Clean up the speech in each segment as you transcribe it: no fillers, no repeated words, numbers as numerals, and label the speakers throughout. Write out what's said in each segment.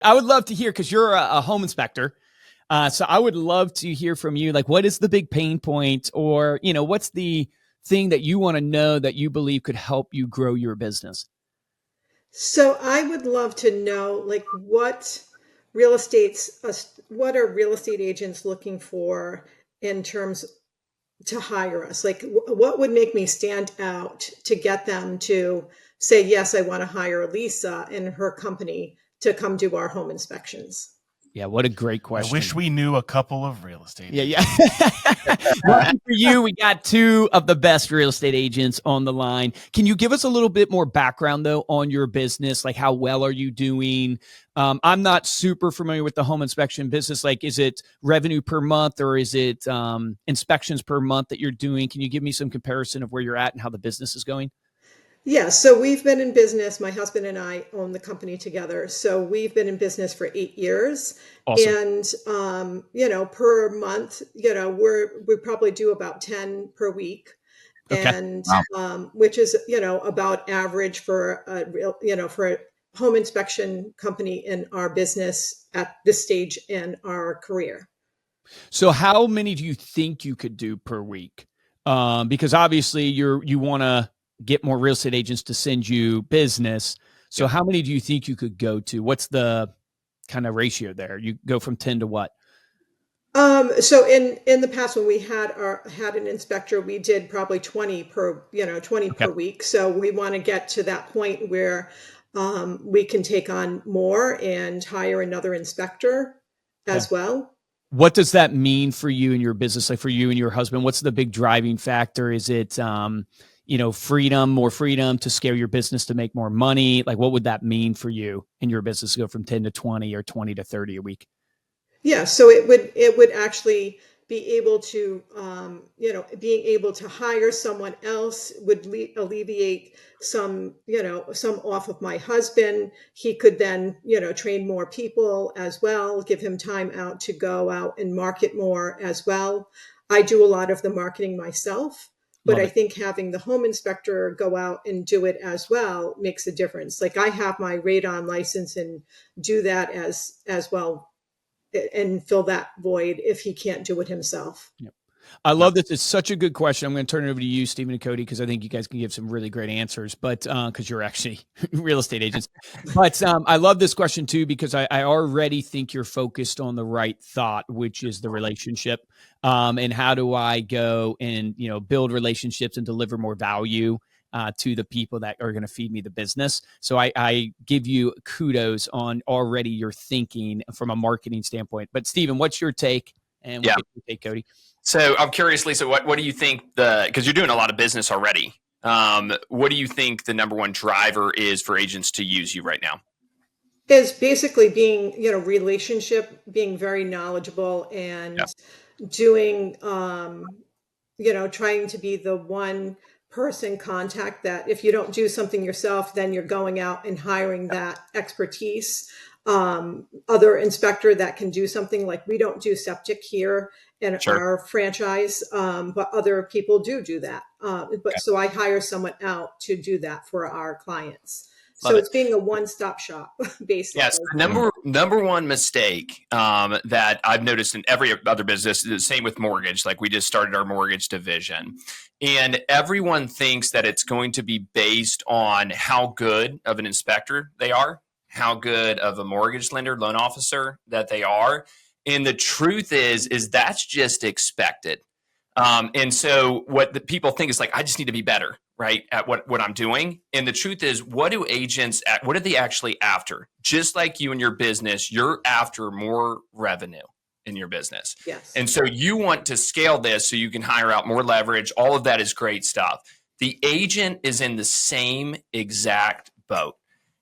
Speaker 1: I would love to hear, because you're a home inspector. So I would love to hear from you. Like, what is the big pain point, or, what's the thing that you want to know that you believe could help you grow your business?
Speaker 2: So I would love to know, like, what are real estate agents looking for in terms to hire us? Like, what would make me stand out to get them to say, yes, I want to hire Lisa and her company to come do our home inspections?
Speaker 1: Yeah, what a great
Speaker 3: I wish
Speaker 1: question.
Speaker 3: we knew a couple of real estate
Speaker 1: Yeah.
Speaker 3: agents.
Speaker 1: Lucky for you, we got two of the best real estate agents on the line. Can you give us a little bit more background, though, on your business? Like, how well are you doing? I'm not super familiar with the home inspection business. Like, is it revenue per month, or is it inspections per month that you're doing? Can you give me some comparison of where you're at and how the business is going?
Speaker 2: Yeah, so we've been in business. My husband and I own the company together. So we've been in business for 8 years.
Speaker 1: Awesome.
Speaker 2: And per month, we probably do about 10 per week.
Speaker 1: Okay.
Speaker 2: And which is, about average for a home inspection company in our business at this stage in our career.
Speaker 1: So how many do you think you could do per week? Because obviously you want to get more real estate agents to send you business. So how many do you think you could go to? What's the kind of ratio there? You go from 10 to what?
Speaker 2: So in the past, when we had an inspector, we did probably 20
Speaker 1: Okay.
Speaker 2: per week. So we want to get to that point where we can take on more and hire another inspector
Speaker 1: Okay.
Speaker 2: as well.
Speaker 1: What does that mean for you and your business? Like, for you and your husband, what's the big driving factor? Is it, freedom, more freedom to scale your business to make more money? Like, what would that mean for you and your business to go from 10 to 20 or 20 to 30 a week?
Speaker 2: Yeah, so it would actually be able to, being able to hire someone else would alleviate some off of my husband. He could then, train more people as well, give him time out to go out and market more as well. I do a lot of the marketing myself, but
Speaker 1: Love
Speaker 2: I
Speaker 1: it.
Speaker 2: think having the home inspector go out and do it as well makes a difference. Like, I have my radon license and do that as well and fill that void if he can't do it himself.
Speaker 1: Yep. I love this. It's such a good question. I'm going to turn it over to you, Stephen and Cody, because I think you guys can give some really great answers. But because you're actually real estate agents, but I love this question too, because I already think you're focused on the right thought, which is the relationship. And how do I go and build relationships and deliver more value to the people that are going to feed me the business. So I give you kudos on already your thinking from a marketing standpoint. But Stephen, what's your take? And we'll get your take, Cody.
Speaker 4: So I'm curious, Lisa, what do you think because you're doing a lot of business already. What do you think the number one driver is for agents to use you right now?
Speaker 2: Is basically being, relationship, being very knowledgeable and doing, trying to be the one person contact that if you don't do something yourself, then you're going out and hiring that expertise. Other inspector that can do something. Like, we don't do septic here in our franchise, but other people do that. So I hire someone out to do that for our clients. So it's being a one-stop shop, basically.
Speaker 4: Yes, number one mistake that I've noticed in every other business is the same with mortgage. Like, we just started our mortgage division, and everyone thinks that it's going to be based on how good of an inspector they are, how good of a mortgage lender, loan officer that they are. And the truth is that's just expected. And so what the people think is like, I just need to be better, right, at what I'm doing. And the truth is, what are they actually after? Just like you and your business, you're after more revenue in your business.
Speaker 2: Yes.
Speaker 4: And so you want to scale this so you can hire out more leverage. All of that is great stuff. The agent is in the same exact boat.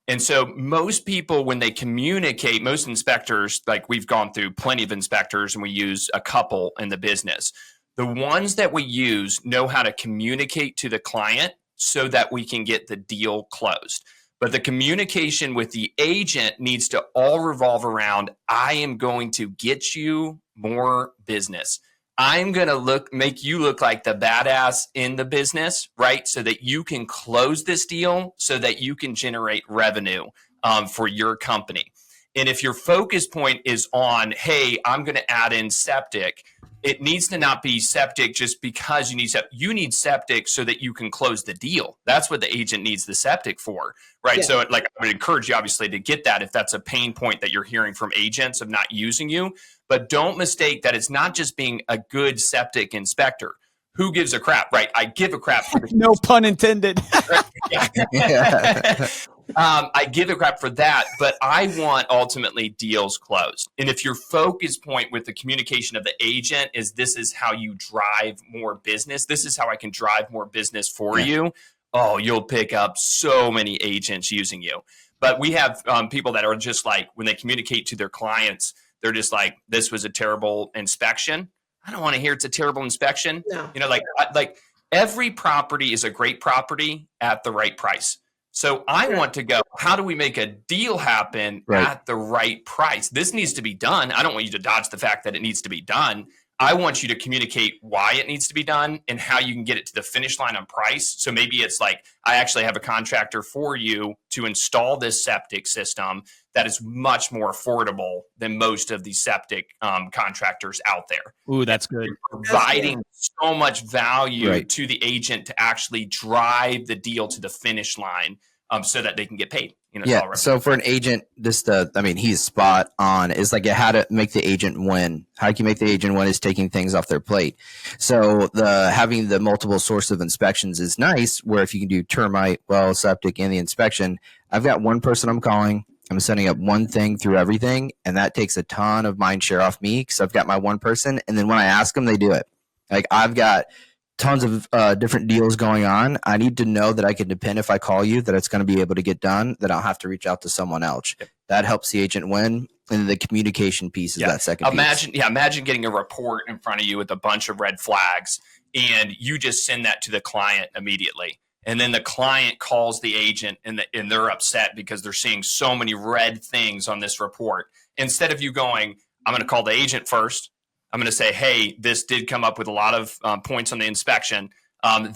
Speaker 4: And so most people, when they communicate, most inspectors, like, we've gone through plenty of inspectors and we use a couple in the business. The ones that we use know how to communicate to the client so that we can get the deal closed. But the communication with the agent needs to all revolve around, I am going to get you more business. I'm going to make you look like the badass in the business, right? So that you can close this deal, so that you can generate revenue for your company. And if your focus point is on, hey, I'm going to add in septic, it needs to not be septic just because you need septic. You need septic so that you can close the deal. That's what the agent needs the septic for, right?
Speaker 2: Yeah.
Speaker 4: So like, I would encourage you obviously to get that if that's a pain point that you're hearing from agents of not using you. But don't mistake that it's not just being a good septic inspector. Who gives a crap, right? I give a crap for the
Speaker 1: No pun intended.
Speaker 4: I give a crap for that, but I want ultimately deals closed. And if your focus point with the communication of the agent is this is how you drive more business, this is how I can drive more business for you, oh, you'll pick up so many agents using you. But we have people that are just like, when they communicate to their clients, they're just like, this was a terrible inspection. I don't want to hear it's a terrible inspection.
Speaker 2: No.
Speaker 4: You know, like every property is a great property at the right price. So I want to go, how do we make a deal happen at the right price? This needs to be done. I don't want you to dodge the fact that it needs to be done. I want you to communicate why it needs to be done and how you can get it to the finish line on price. So maybe it's like, I actually have a contractor for you to install this septic system that is much more affordable than most of the septic contractors out there.
Speaker 1: Ooh, that's good.
Speaker 4: Providing so much value to the agent to actually drive the deal to the finish line so that they can get paid. You know,
Speaker 5: so for an agent, he's spot on. It's like how to make the agent win. How can you make the agent win is taking things off their plate. So having the multiple source of inspections is nice, where if you can do termite, well, septic, and the inspection, I've got one person I'm calling. I'm setting up one thing through everything, and that takes a ton of mind share off me because I've got my one person, and then when I ask them, they do it. Like I've got tons of different deals going on. I need to know that I can depend if I call you that it's going to be able to get done, that I'll have to reach out to someone else. That helps the agent win, and the communication piece is that second piece.
Speaker 4: Imagine getting a report in front of you with a bunch of red flags, and you just send that to the client immediately. And then the client calls the agent and they're upset because they're seeing so many red things on this report. Instead of you going, I'm going to call the agent first. I'm going to say, hey, this did come up with a lot of points on the inspection.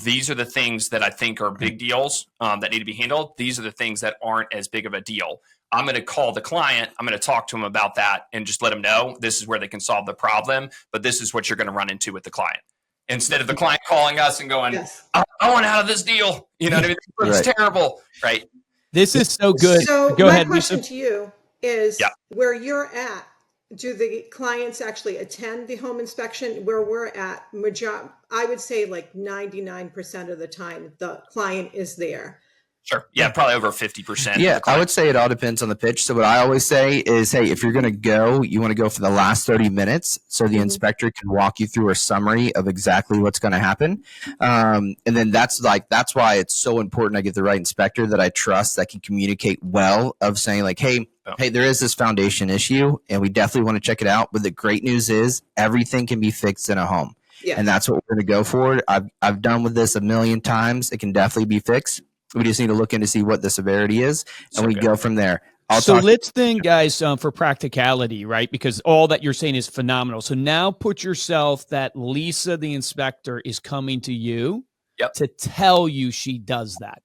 Speaker 4: These are the things that I think are big deals that need to be handled. These are the things that aren't as big of a deal. I'm going to call the client. I'm going to talk to them about that and just let them know this is where they can solve the problem. But this is what you're going to run into with the client. Instead of the client calling us and going, I want out of this deal. You know what I mean? It's terrible, right?
Speaker 1: This is so good.
Speaker 2: So
Speaker 1: Go ahead,
Speaker 2: my question
Speaker 1: Lisa.
Speaker 2: to you is where you're at, do the clients actually attend the home inspection? Where we're at, I would say like 99% of the time, the client is there.
Speaker 4: Sure. Yeah, probably over 50%.
Speaker 5: Yeah, I would say it all depends on the pitch. So what I always say is, hey, if you're going to go, you want to go for the last 30 minutes so the inspector can walk you through a summary of exactly what's going to happen. And then that's why it's so important I get the right inspector that I trust, that can communicate well, of saying like, hey, there is this foundation issue and we definitely want to check it out. But the great news is everything can be fixed in a home. Yeah. And that's what we're going to go for. I've done with this a million times. It can definitely be fixed. We just need to look in to see what the severity is, and we go from there.
Speaker 1: So let's think, guys, for practicality, right? Because all that you're saying is phenomenal. So now put yourself that Lisa, the inspector, is coming to you to tell you she does that.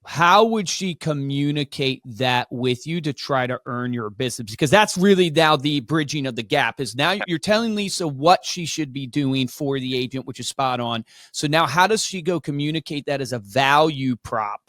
Speaker 1: How would she communicate that with you to try to earn your business? Because that's really now the bridging of the gap, is now you're telling Lisa what she should be doing for the agent, which is spot on. So now how does she go communicate that as a value prop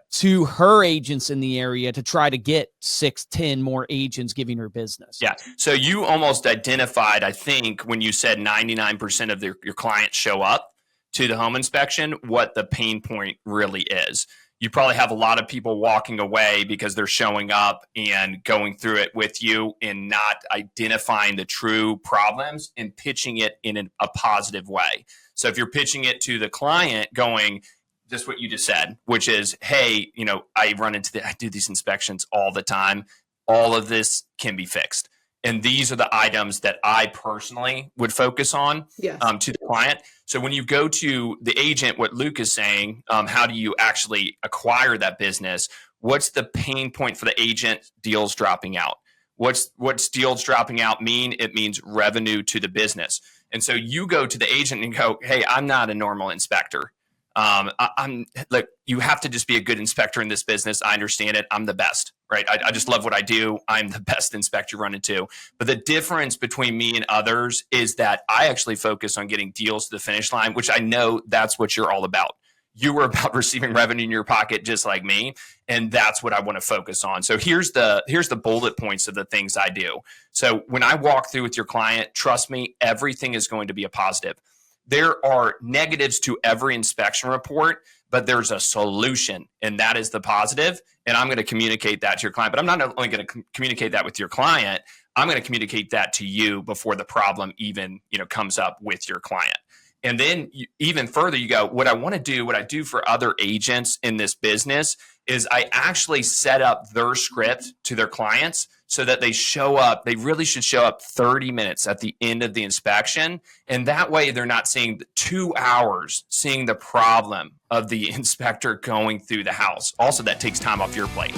Speaker 1: to her agents in the area to try to get 6-10 more agents giving her business?
Speaker 4: Yeah. So you almost identified, I think, when you said 99% of your clients show up to the home inspection, what the pain point really is. You probably have a lot of people walking away because they're showing up and going through it with you and not identifying the true problems and pitching it in a positive way. So if you're pitching it to the client going, just what you just said, which is, hey, I do these inspections all the time. All of this can be fixed. And these are the items that I personally would focus on to the client. So when you go to the agent, what Luke is saying, how do you actually acquire that business? What's the pain point for the agent? Deals dropping out. What's deals dropping out mean? It means revenue to the business. And so you go to the agent and go, hey, I'm not a normal inspector. I'm like, you have to just be a good inspector in this business. I understand it. I'm the best, right? I just love what I do. I'm the best inspector you run into. But the difference between me and others is that I actually focus on getting deals to the finish line, which I know that's what you're all about. You were about receiving revenue in your pocket, just like me. And that's what I want to focus on. So here's the bullet points of the things I do. So when I walk through with your client, trust me, everything is going to be a positive. There are negatives to every inspection report, but there's a solution, and that is the positive. And I'm going to communicate that to your client. But I'm not only going to communicate that with your client, I'm going to communicate that to you before the problem even comes up with your client. And then even further, you go, what I do for other agents in this business is I actually set up their script to their clients so that they really should show up 30 minutes at the end of the inspection. And that way they're not seeing 2 hours, seeing the problem of the inspector going through the house. Also, that takes time off your plate.